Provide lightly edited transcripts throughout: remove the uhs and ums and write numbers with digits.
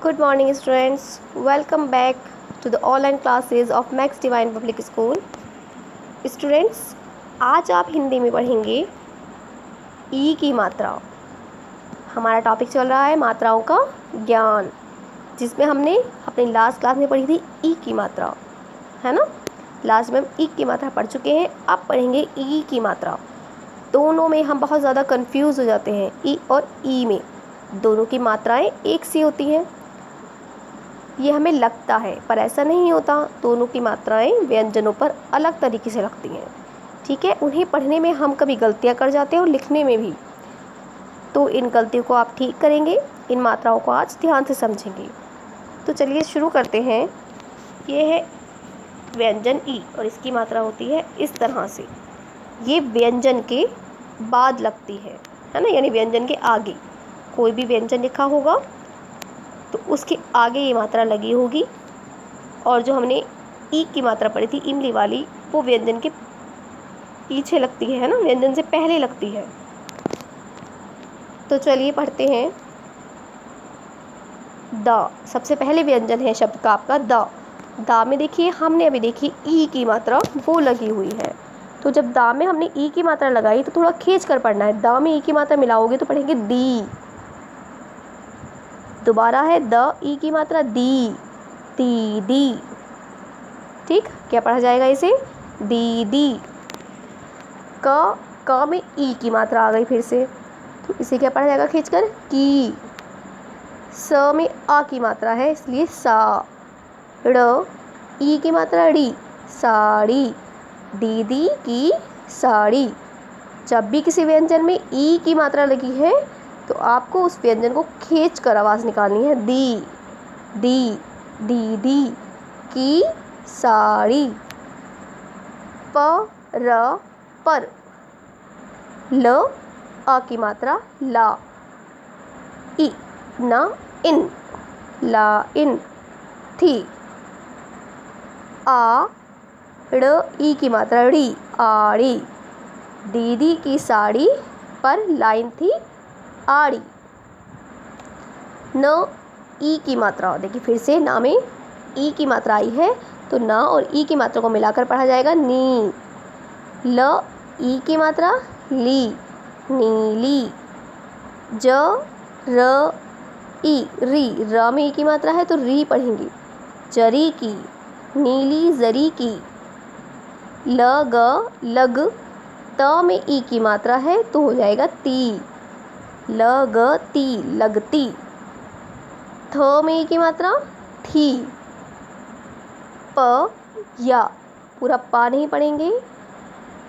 Good morning, students. Welcome back to the online classes of Max Divine Public School. Students, आज आप हिंदी में पढ़ेंगे ई की मात्रा। हमारा टॉपिक चल रहा है मात्राओं का ज्ञान, जिसमें हमने अपनी लास्ट क्लास में पढ़ी थी ई की मात्रा, है ना। लास्ट में हम ई की मात्रा पढ़ चुके हैं, अब पढ़ेंगे ई की मात्रा। दोनों में हम बहुत ज़्यादा कंफ्यूज हो जाते हैं। ई और ई में दोनों की मात्राएं एक सी होती हैं, ये हमें लगता है, पर ऐसा नहीं होता। दोनों की मात्राएं व्यंजनों पर अलग तरीके से लगती हैं, ठीक है। उन्हें पढ़ने में हम कभी गलतियां कर जाते हैं और लिखने में भी, तो इन गलतियों को आप ठीक करेंगे। इन मात्राओं को आज ध्यान से समझेंगे। तो चलिए शुरू करते हैं। ये है व्यंजन ई और इसकी मात्रा होती है इस तरह से। ये व्यंजन के बाद लगती है ना, यानी व्यंजन के आगे कोई भी व्यंजन लिखा होगा तो उसके आगे ये मात्रा लगी होगी। और जो हमने ई की मात्रा पढ़ी थी इमली वाली, वो व्यंजन के पीछे लगती है ना, व्यंजन से पहले लगती है। तो चलिए पढ़ते हैं। द सबसे पहले व्यंजन है शब्द का आपका द। दा में देखिए हमने अभी देखी ई की मात्रा वो लगी हुई है। तो जब दा में हमने ई की मात्रा लगाई तो थोड़ा खींच कर पढ़ना है। दा में ई की मात्रा मिलाओगे तो पढ़ेंगे दी। दोबारा है द ई की मात्रा दी, ती दी। ठीक, क्या पढ़ा जाएगा इसे? दीदी। क में ई की मात्रा आ गई फिर से, तो इसे क्या पढ़ा जाएगा खींचकर? की। स में आ की मात्रा है इसलिए सा। ड़ ई की मात्रा ड़ी, साड़ी। दीदी की साड़ी। जब भी किसी व्यंजन में ई की मात्रा लगी है तो आपको उस व्यंजन को खींच कर आवाज़ निकालनी है। दी, दी, दीदी की साड़ी। पर ल आ की मात्रा ला। ई ना इन, ला इन थी। आ ड़ ई की मात्रा ड़ी, आड़ी। दीदी की साड़ी पर लाइन थी आड़ी। न ई की मात्रा, देखिए फिर से ना में ई की मात्रा आई है तो न और ई की मात्रा को मिलाकर पढ़ा जाएगा नी। ल ई की मात्रा ली, नीली। ज र ई री, र में ई की मात्रा है तो री पढ़ेंगी, जरी की। नीली जरी की। लग लग, त में ई की मात्रा है तो हो जाएगा ती, लगती, लगती। थ में ई की मात्रा थी। प या, पूरा पा नहीं पढ़ेंगे।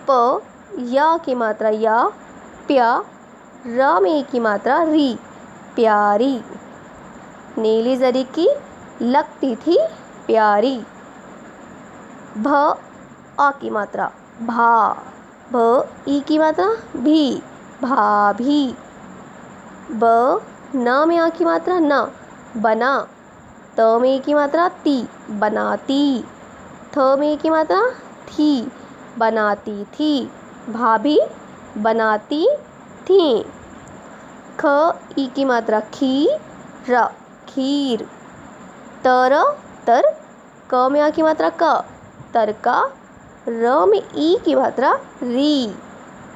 प या की मात्रा या, प्या। र में ई की मात्रा री, प्यारी। नीली जरी की, लगती थी प्यारी। भ आ की मात्रा भा। भ ई की मात्रा भी, भाभी। ब न में आ की मात्रा न, बना। त में ई की मात्रा ती, बनाती। थ में ई की मात्रा थी, बनाती थी। भाभी बनाती थी। ख ई की मात्रा खी, र, खीर। तर तर, क में आ की मात्रा क, तरका। र में ई की मात्रा री,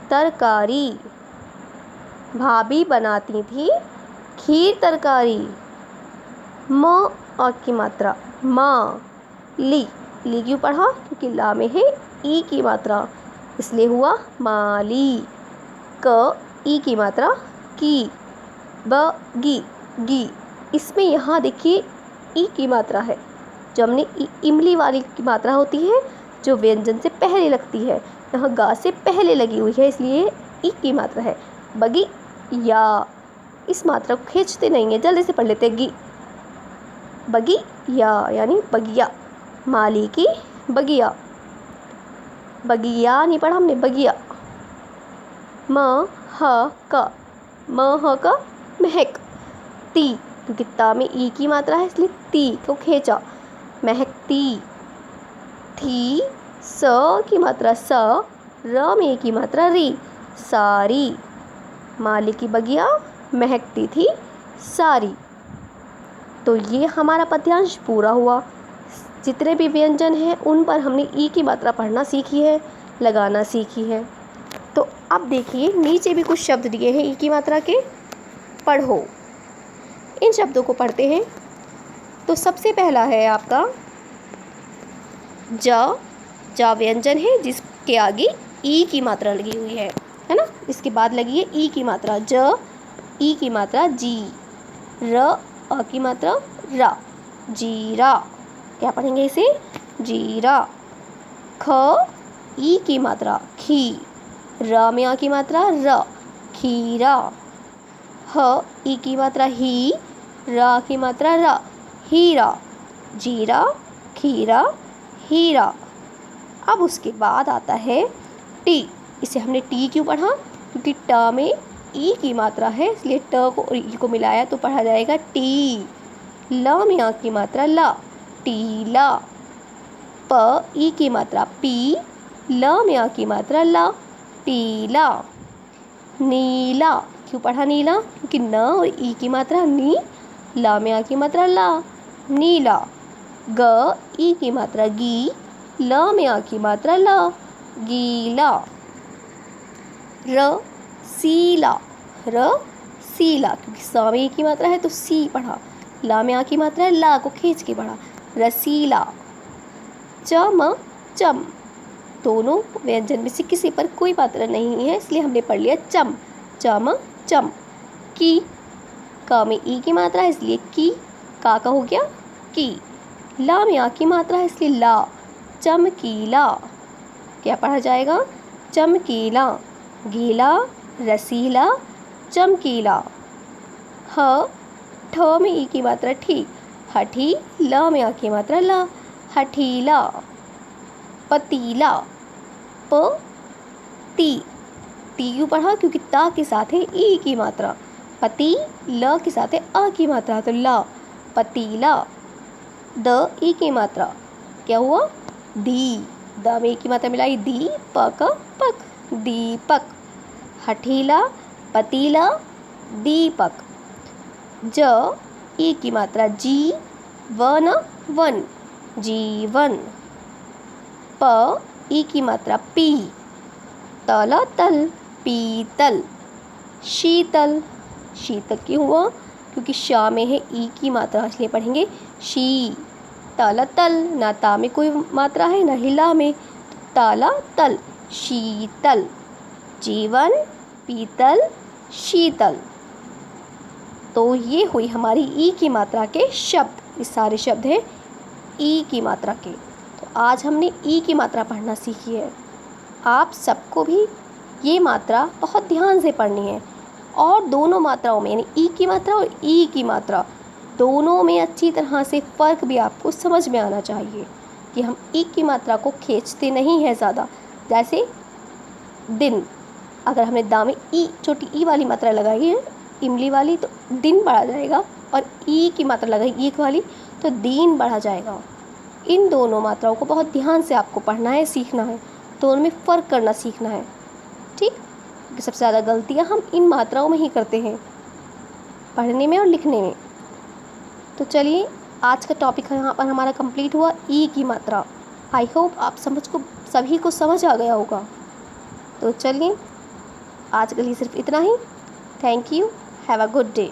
तरकारी। भाभी बनाती थी खीर तरकारी। म आ की मात्रा माँ, ली। ली क्यों पढ़ा? क्योंकि ला में है ई की मात्रा, इसलिए हुआ माली। क ई की मात्रा की। ब गी, गी। इसमें यहाँ देखिए ई की मात्रा है, जो हमने इमली वाली की मात्रा होती है जो व्यंजन से पहले लगती है, यहाँ गा से पहले लगी हुई है इसलिए ई की मात्रा है। बगी या, इस मात्रा को खींचते नहीं है, जल्दी से पढ़ लेते हैं। गी, बगी या यानी बगिया, माली की बगिया। बगिया नहीं पढ़ा हमने, बगिया। म ह क, म ह क महक। ती, क्योंकि ता में ई की मात्रा है इसलिए ती को खींचा, महकती। थी स की मात्रा स, र में की मात्रा री, सारी। माली की बगिया महकती थी सारी। तो ये हमारा पद्यांश पूरा हुआ। जितने भी व्यंजन हैं उन पर हमने ई की मात्रा पढ़ना सीखी है, लगाना सीखी है। तो अब देखिए नीचे भी कुछ शब्द दिए हैं ई की मात्रा के, पढ़ो। इन शब्दों को पढ़ते हैं। तो सबसे पहला है आपका जा व्यंजन है जिसके आगे ई की मात्रा लगी हुई है ना। इसके बाद लगी है ई की मात्रा ज, ई की मात्रा जी, र अ की मात्रा रा, जीरा। क्या पढ़ेंगे इसे? जीरा। ख ई की मात्रा खी, र में आ की मात्रा र, खीरा। ह ई की मात्रा ही, र की मात्रा र, हीरा। जीरा, खीरा, हीरा। अब उसके बाद आता है टी। इसे हमने टी क्यों पढ़ा? क्योंकि ट में ई की मात्रा है, इसलिए ट को और ई को मिलाया तो पढ़ा जाएगा टी। ल में आ की मात्रा ला, टीला। प ई की मात्रा पी, ल में आ की मात्रा ला, पीला। नीला। क्यों पढ़ा नीला? क्योंकि न और ई की मात्रा नी, ला में आ की मात्रा ला, नीला। ग ई की मात्रा गी, ल में आ की मात्रा ला, गीला। र सीला, र सीला। क्योंकि सा में ई की मात्रा है तो सी पढ़ा, ला में आ की मात्रा है, ला को खींच के पढ़ा, रसीला। चम चम। दोनों व्यंजन में से किसी पर कोई मात्रा नहीं है, इसलिए हमने पढ़ लिया चम, चम चम। की, का में ई की मात्रा है इसलिए की, का हो गया की। ला में आ की मात्रा है इसलिए ला, चमकीला। क्या पढ़ा जाएगा? चमकीला। गीला, रसीला, चमकीला। ह ठ में ई की मात्रा ठी, हठी, ल में आ की मात्रा ला, हठीला। पतीला। प ती, ती क्यों पढ़ा? क्योंकि ता के साथ है ई की मात्रा, पति, ल के साथ है अ की मात्रा तो ला, पतीला। द ई की मात्रा क्या हुआ? दी, द में ई की मात्रा मिलाई दी, पक पक, दीपक। हठीला, पतीला, दीपक। ज ई की मात्रा जी, वन वन, जीवन। प ई की मात्रा पी, तल तल, पीतल। शीतल, शीतल क्यों हुआ? क्योंकि शा में है ई की मात्रा, इसलिए पढ़ेंगे शी। तल तल, ना ता में कोई मात्रा है ना ही ला में, ताला तल, शीतल। जीवन, पीतल, शीतल। तो ये हुई हमारी ई की मात्रा के शब्द। ये सारे शब्द हैं ई की मात्रा के। तो आज हमने ई की मात्रा पढ़ना सीखी है। आप सबको भी ये मात्रा बहुत ध्यान से पढ़नी है, और दोनों मात्राओं में यानी ई की मात्रा और ई की मात्रा दोनों में अच्छी तरह से फ़र्क भी आपको समझ में आना चाहिए कि हम ई की मात्रा को खींचते नहीं हैं ज़्यादा। जैसे दिन, अगर हमने दा में ई, छोटी ई वाली मात्रा लगाई है इमली वाली, तो दिन बढ़ा जाएगा, और ई की मात्रा लगाई एक वाली तो दीन बढ़ा जाएगा। इन दोनों मात्राओं को बहुत ध्यान से आपको पढ़ना है, सीखना है, दोनों में फ़र्क करना सीखना है, ठीक? क्योंकि सबसे ज़्यादा गलतियाँ हम इन मात्राओं में ही करते हैं, पढ़ने में और लिखने में। तो चलिए आज का टॉपिक यहाँ पर हमारा कंप्लीट हुआ, ई की मात्रा। आई होप आप सभी को समझ आ गया होगा। तो चलिए आज के लिए सिर्फ इतना ही। Thank you, have a good day.